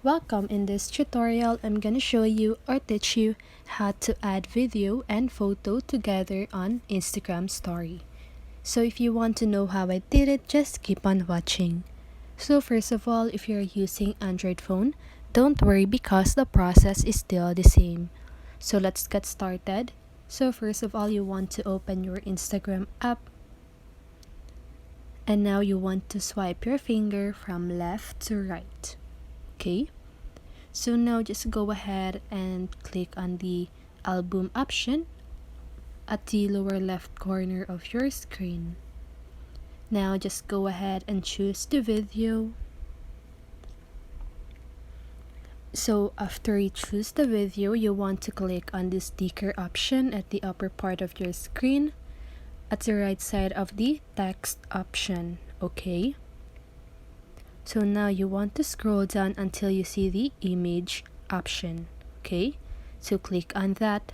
Welcome. In this tutorial, I'm gonna show you or teach you how to add video and photo together on Instagram story. So if you want to know how I did it, just keep on watching. So first of all, if you're using Android phone, don't worry because the process is still the same. So let's get started. So first of all, you want to open your Instagram app. And now you want to swipe your finger from left to right. Okay? So now just go ahead and click on the album option at the lower left corner of your screen. Now just go ahead and choose the video. So after you choose the video, you want to click on the sticker option at the upper part of your screen at the right side of the text option. Okay? So now you want to scroll down until you see the image option. Okay? So click on that.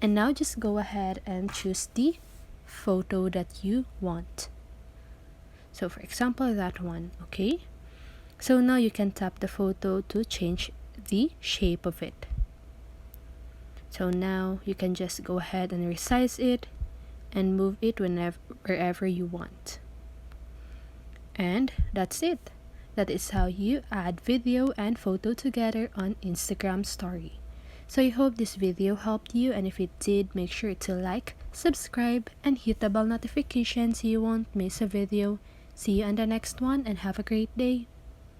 And now just go ahead and choose the photo that you want. So for example, that one. Okay? So now you can tap the photo to change the shape of it. So now you can just go ahead and resize it and move it wherever you want. And that's it. That is how you add video and photo together on Instagram story. So I hope this video helped you, and if it did, make sure to like, subscribe, and hit the bell notification so you won't miss a video. See you on the next one and have a great day.